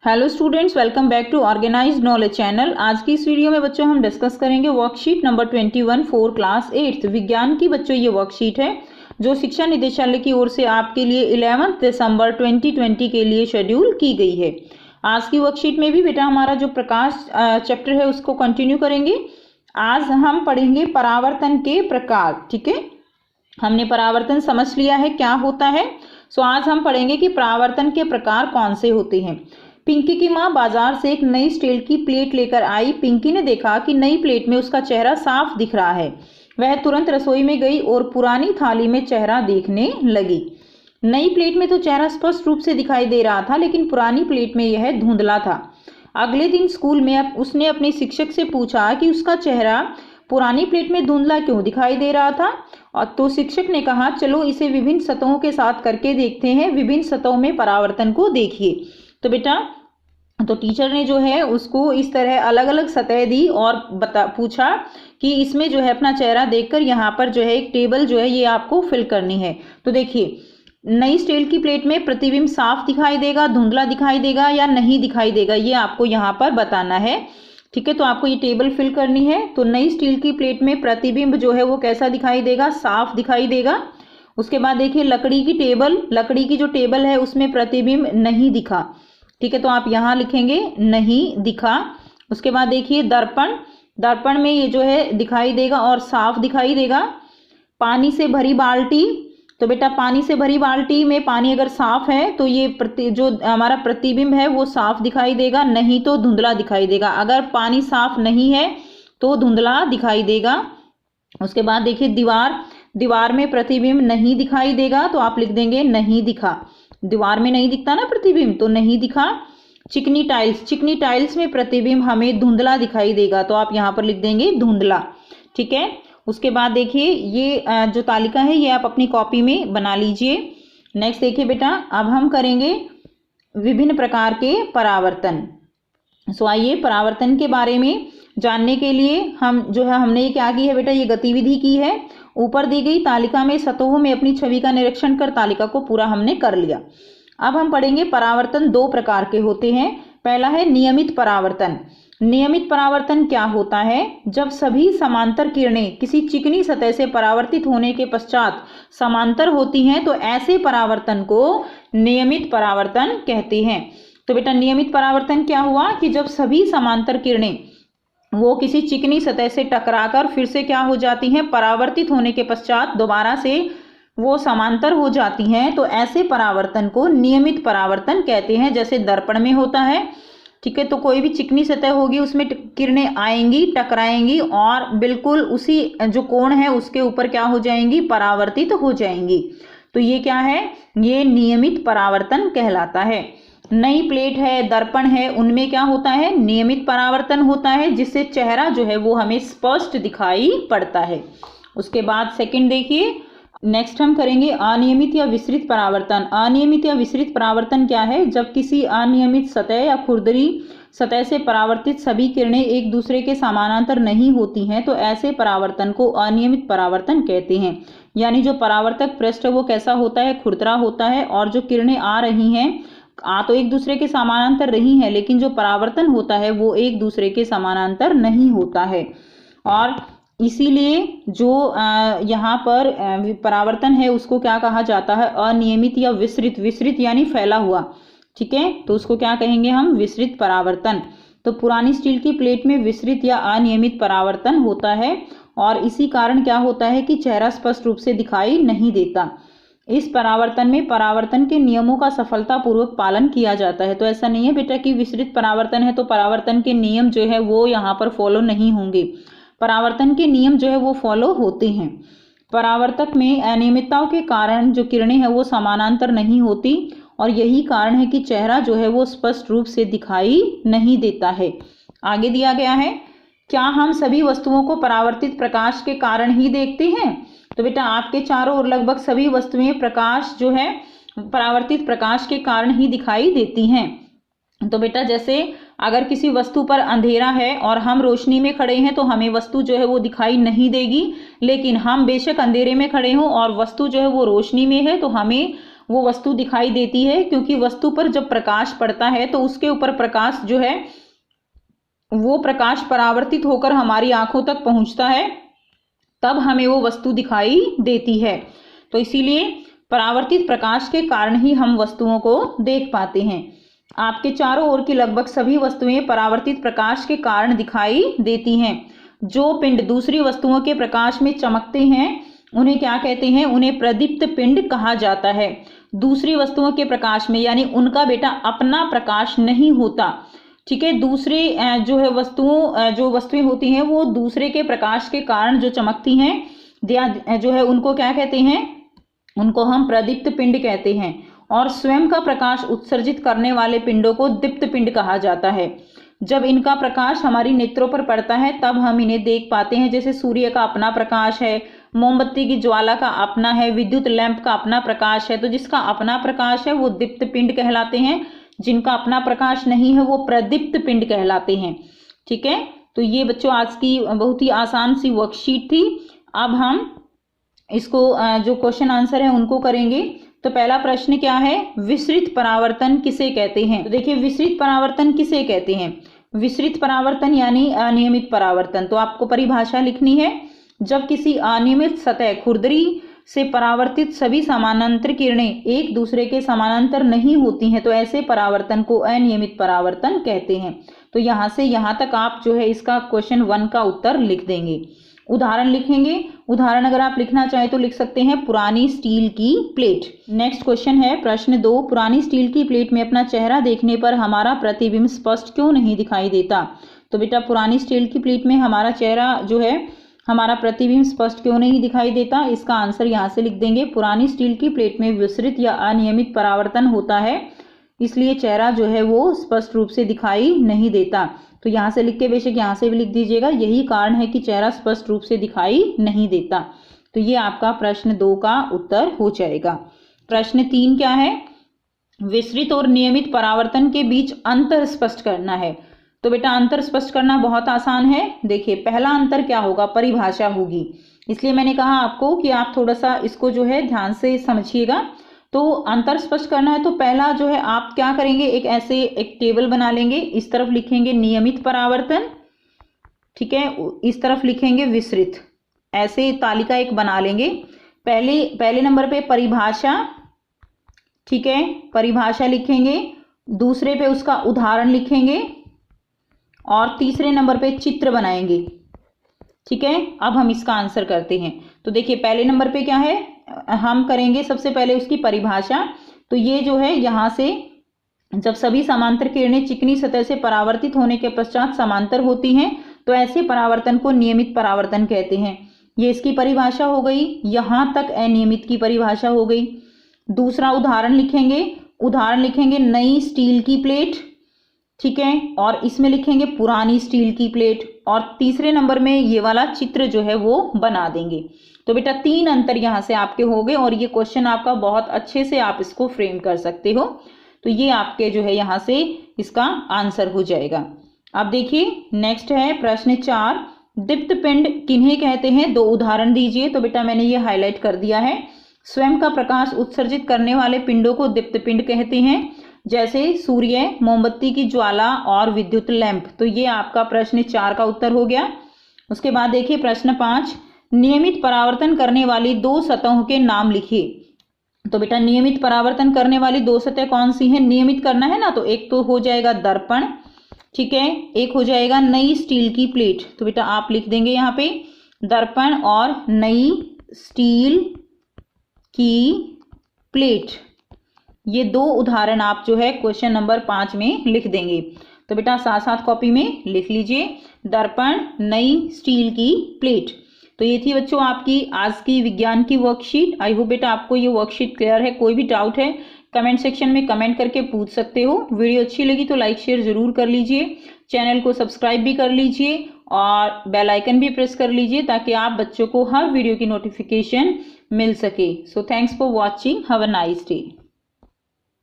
Hello students, welcome back to organised knowledge channel. आज की इस वीडियो में बच्चों हम डिस्कस करेंगे वर्कशीट नंबर 21 फॉर क्लास 8 विज्ञान की। बच्चों ये वर्कशीट है जो शिक्षा निदेशालय की ओर से आपके लिए 11 दिसंबर 2020 के लिए शेड्यूल की गई है। आज की वर्कशीट में भी बेटा हमारा जो प्रकाश चैप्टर है उसको कंटिन्यू करेंगे। आज हम पढ़ेंगे परावर्तन के प्रकार। ठीक है, हमने परावर्तन समझ लिया है क्या होता है। सो आज हम पढ़ेंगे कि परावर्तन के प्रकार कौन से होते हैं। पिंकी की माँ बाजार से एक नई स्टील की प्लेट लेकर आई। पिंकी ने देखा कि नई प्लेट में उसका चेहरा साफ दिख रहा है। वह तुरंत रसोई में गई और पुरानी थाली में चेहरा देखने लगी। नई प्लेट में तो चेहरा स्पष्ट रूप से दिखाई दे रहा था, लेकिन पुरानी प्लेट में यह धुंधला था। अगले दिन स्कूल में उसने अपने शिक्षक से पूछा कि उसका चेहरा पुरानी प्लेट में धुंधला क्यों दिखाई दे रहा था। और तो शिक्षक ने कहा, चलो इसे विभिन्न सतहों के साथ करके देखते हैं। विभिन्न सतहों में परावर्तन को देखिए। तो बेटा टीचर ने जो है उसको इस तरह अलग अलग सतह दी और पूछा कि इसमें जो है अपना चेहरा देखकर यहाँ पर जो है एक टेबल जो है ये आपको फिल करनी है। तो देखिए, नई स्टील की प्लेट में प्रतिबिंब साफ दिखाई देगा, धुंधला दिखाई देगा या नहीं दिखाई देगा, ये आपको यहाँ पर बताना है। ठीक है, तो आपको ये टेबल फिल करनी है। तो नई स्टील की प्लेट में प्रतिबिंब जो है वो कैसा दिखाई देगा, साफ दिखाई देगा। उसके बाद देखिए लकड़ी की जो टेबल है उसमें प्रतिबिंब नहीं दिखा। ठीक है, तो आप यहाँ लिखेंगे नहीं दिखा। उसके बाद देखिए दर्पण में ये जो है दिखाई देगा और साफ दिखाई देगा। पानी से भरी बाल्टी, तो बेटा पानी से भरी बाल्टी में पानी अगर साफ है तो ये जो हमारा प्रतिबिंब है वो साफ दिखाई देगा, नहीं तो धुंधला दिखाई देगा। अगर पानी साफ नहीं है तो धुंधला दिखाई देगा। उसके बाद देखिए दीवार में प्रतिबिंब नहीं दिखाई देगा, तो आप लिख देंगे नहीं दिखा। दीवार में नहीं दिखता ना प्रतिबिंब, तो नहीं दिखा। चिकनी टाइल्स में प्रतिबिंब हमें धुंधला दिखाई देगा, तो आप यहाँ पर लिख देंगे धुंधला। ठीक है, उसके बाद देखिए ये जो तालिका है ये आप अपनी कॉपी में बना लीजिए। नेक्स्ट देखिए बेटा, अब हम करेंगे विभिन्न प्रकार के परावर्तन। सो आइए परावर्तन के बारे में जानने के लिए हमने ये क्या की है बेटा, ये गतिविधि की है। ऊपर दी गई तालिका में सतहों में अपनी छवि का निरीक्षण कर तालिका को पूरा हमने कर लिया। अब हम पढ़ेंगे परावर्तन दो प्रकार के होते हैं। पहला है नियमित परावर्तन। नियमित परावर्तन क्या होता है? जब सभी समांतर किरणें किसी चिकनी सतह से परावर्तित होने के पश्चात समांतर होती हैं तो ऐसे परावर्तन को नियमित परावर्तन कहते हैं। तो बेटा नियमित परावर्तन क्या हुआ कि जब सभी समांतर किरणें वो किसी चिकनी सतह से टकराकर फिर से क्या हो जाती हैं, परावर्तित होने के पश्चात दोबारा से वो समांतर हो जाती हैं, तो ऐसे परावर्तन को नियमित परावर्तन कहते हैं। जैसे दर्पण में होता है। ठीक है, तो कोई भी चिकनी सतह होगी उसमें किरणें आएंगी, टकराएंगी और बिल्कुल उसी जो कोण है उसके ऊपर क्या हो जाएंगी, परावर्तित हो जाएंगी। तो ये क्या है, ये नियमित परावर्तन कहलाता है। नई प्लेट है, दर्पण है, उनमें क्या होता है, नियमित परावर्तन होता है, जिससे चेहरा जो है वो हमें स्पष्ट दिखाई पड़ता है। उसके बाद सेकंड देखिए, नेक्स्ट हम करेंगे अनियमित या विसरित परावर्तन। अनियमित या विसरित परावर्तन क्या है? जब किसी अनियमित सतह या खुरदरी सतह से परावर्तित सभी किरणें एक दूसरे के समानांतर नहीं होती हैं तो ऐसे परावर्तन को अनियमित परावर्तन कहते हैं। यानी जो परावर्तक पृष्ठ है वो कैसा होता है, खुरदरा होता है, और जो किरणें आ रही हैं तो एक दूसरे के समानांतर रही है, लेकिन जो परावर्तन होता है वो एक दूसरे के समानांतर नहीं होता है। और इसीलिए जो यहाँ पर परावर्तन है उसको क्या कहा जाता है, अनियमित या विसरित यानी फैला हुआ। ठीक है, तो उसको क्या कहेंगे हम, विसरित परावर्तन। तो पुरानी स्टील की प्लेट में विसरित या अनियमित परावर्तन होता है और इसी कारण क्या होता है कि चेहरा स्पष्ट रूप से दिखाई नहीं देता। इस परावर्तन में परावर्तन के नियमों का सफलतापूर्वक पालन किया जाता है। तो ऐसा नहीं है बेटा कि विसरित परावर्तन है तो परावर्तन के नियम जो है वो यहाँ पर फॉलो नहीं होंगे। परावर्तन के नियम जो है वो फॉलो होते हैं। परावर्तक में अनियमितताओं के कारण जो किरणें हैं वो समानांतर नहीं होती और यही कारण है कि चेहरा जो है वो स्पष्ट रूप से दिखाई नहीं देता है। आगे दिया गया है, क्या हम सभी वस्तुओं को परावर्तित प्रकाश के कारण ही देखते हैं? तो बेटा आपके चारों ओर लगभग सभी वस्तुएं प्रकाश जो है परावर्तित प्रकाश के कारण ही दिखाई देती हैं। तो बेटा जैसे अगर किसी वस्तु पर अंधेरा है और हम रोशनी में खड़े हैं तो हमें वस्तु जो है वो दिखाई नहीं देगी, लेकिन हम बेशक अंधेरे में खड़े हों और वस्तु जो है वो रोशनी में है तो हमें वो वस्तु दिखाई देती है, क्योंकि वस्तु पर जब प्रकाश पड़ता है तो उसके ऊपर प्रकाश जो है वो प्रकाश परावर्तित होकर हमारी आंखों तक पहुंचता है, तब हमें वो वस्तु दिखाई देती है। तो इसीलिए परावर्तित प्रकाश के कारण ही हम वस्तुओं को देख पाते हैं। आपके चारों ओर की लगभग सभी वस्तुएं परावर्तित प्रकाश के कारण दिखाई देती हैं। जो पिंड दूसरी वस्तुओं के प्रकाश में चमकते हैं उन्हें क्या कहते हैं? उन्हें प्रदीप्त पिंड कहा जाता है। दूसरी वस्तुओं के प्रकाश में, यानी उनका बेटा अपना प्रकाश नहीं होता, ठीक है। दूसरे जो वस्तुएं होती हैं वो दूसरे के प्रकाश के कारण जो चमकती हैं जो है उनको क्या कहते हैं? उनको हम प्रदीप्त पिंड कहते हैं। और स्वयं का प्रकाश उत्सर्जित करने वाले पिंडों को दीप्त पिंड कहा जाता है। जब इनका प्रकाश हमारी नेत्रों पर पड़ता है तब हम इन्हें देख पाते हैं। जैसे सूर्य का अपना प्रकाश है, मोमबत्ती की ज्वाला का अपना है, विद्युत लैंप का अपना प्रकाश है। तो जिसका अपना प्रकाश है वो दीप्त पिंड कहलाते हैं, जिनका अपना प्रकाश नहीं है वो प्रदीप्त पिंड कहलाते हैं, ठीक है। तो ये बच्चों आज की बहुत ही आसान सी वर्कशीट थी। अब हम इसको जो क्वेश्चन आंसर है उनको करेंगे। तो पहला प्रश्न क्या है? विसरित परावर्तन किसे कहते हैं? तो देखिए, विसरित परावर्तन किसे कहते हैं? विसरित परावर्तन यानी अनियमित परावर्तन। तो आपको परिभाषा लिखनी है। जब किसी अनियमित सतह खुरदरी से परावर्तित सभी समानांतर किरणें एक दूसरे के समानांतर नहीं होती हैं तो ऐसे परावर्तन को अनियमित परावर्तन कहते हैं। तो यहाँ से यहाँ तक आप जो है इसका क्वेश्चन 1 का उत्तर लिख देंगे। उदाहरण लिखेंगे। उदाहरण अगर आप लिखना चाहें तो लिख सकते हैं पुरानी स्टील की प्लेट। नेक्स्ट क्वेश्चन है प्रश्न 2, पुरानी स्टील की प्लेट में अपना चेहरा देखने पर हमारा प्रतिबिंब स्पष्ट क्यों नहीं दिखाई देता? तो बेटा पुरानी स्टील की प्लेट में हमारा चेहरा जो है, हमारा प्रतिबिंब स्पष्ट क्यों नहीं दिखाई देता? इसका आंसर यहाँ से लिख देंगे। पुरानी स्टील की प्लेट में विसरित या अनियमित परावर्तन होता है, इसलिए चेहरा जो है वो स्पष्ट रूप से दिखाई नहीं देता। तो यहाँ से लिख के बेशक यहाँ से भी लिख दीजिएगा, यही कारण है कि चेहरा स्पष्ट रूप से दिखाई नहीं देता। तो ये आपका प्रश्न 2 का उत्तर हो जाएगा। प्रश्न 3 क्या है? विसरित और नियमित परावर्तन के बीच अंतर स्पष्ट करना है। तो बेटा अंतर स्पष्ट करना बहुत आसान है। देखिए, पहला अंतर क्या होगा? परिभाषा होगी। इसलिए मैंने कहा आपको कि आप थोड़ा सा इसको जो है ध्यान से समझिएगा। तो अंतर स्पष्ट करना है तो पहला जो है आप क्या करेंगे, एक टेबल बना लेंगे। इस तरफ लिखेंगे नियमित परावर्तन, ठीक है, इस तरफ लिखेंगे विसरित। ऐसे तालिका एक बना लेंगे। पहले नंबर पे परिभाषा, ठीक है, परिभाषा लिखेंगे। दूसरे पे उसका उदाहरण लिखेंगे और तीसरे नंबर पे चित्र बनाएंगे, ठीक है। अब हम इसका आंसर करते हैं। तो देखिए, पहले नंबर पे क्या है, हम करेंगे सबसे पहले उसकी परिभाषा। तो ये जो है यहाँ से जब सभी समांतर किरणें चिकनी सतह से परावर्तित होने के पश्चात समांतर होती हैं तो ऐसे परावर्तन को नियमित परावर्तन कहते हैं। ये इसकी परिभाषा हो गई। यहाँ तक अनियमित की परिभाषा हो गई। दूसरा उदाहरण लिखेंगे नई स्टील की प्लेट, ठीक है, और इसमें लिखेंगे पुरानी स्टील की प्लेट। और तीसरे नंबर में ये वाला चित्र जो है वो बना देंगे। तो बेटा 3 अंतर यहाँ से आपके हो गए और ये क्वेश्चन आपका बहुत अच्छे से आप इसको फ्रेम कर सकते हो। तो ये आपके जो है यहाँ से इसका आंसर हो जाएगा। अब देखिए नेक्स्ट है प्रश्न 4, दीप्त पिंड किन्हें कहते हैं? 2 उदाहरण दीजिए। तो बेटा मैंने ये हाईलाइट कर दिया है। स्वयं का प्रकाश उत्सर्जित करने वाले पिंडों को दीप्त पिंड कहते हैं, जैसे सूर्य, मोमबत्ती की ज्वाला और विद्युत लैंप। तो ये आपका प्रश्न 4 का उत्तर हो गया। उसके बाद देखिए प्रश्न 5, नियमित परावर्तन करने वाली 2 सतहों के नाम लिखिए। तो बेटा नियमित परावर्तन करने वाली 2 सतह कौन सी हैं? नियमित करना है ना, तो एक तो हो जाएगा दर्पण, ठीक है, एक हो जाएगा नई स्टील की प्लेट। तो बेटा आप लिख देंगे यहाँ पे दर्पण और नई स्टील की प्लेट। ये 2 उदाहरण आप जो है क्वेश्चन नंबर 5 में लिख देंगे। तो बेटा साथ साथ कॉपी में लिख लीजिए दर्पण, नई स्टील की प्लेट। तो ये थी बच्चों आपकी आज की विज्ञान की वर्कशीट। आई होप बेटा आपको ये वर्कशीट क्लियर है। कोई भी डाउट है कमेंट सेक्शन में कमेंट करके पूछ सकते हो। वीडियो अच्छी लगी तो लाइक शेयर जरूर कर लीजिए, चैनल को सब्सक्राइब भी कर लीजिए और बेल आइकन भी प्रेस कर लीजिए ताकि आप बच्चों को हर वीडियो की नोटिफिकेशन मिल सके। So thanks for watching, have a nice day.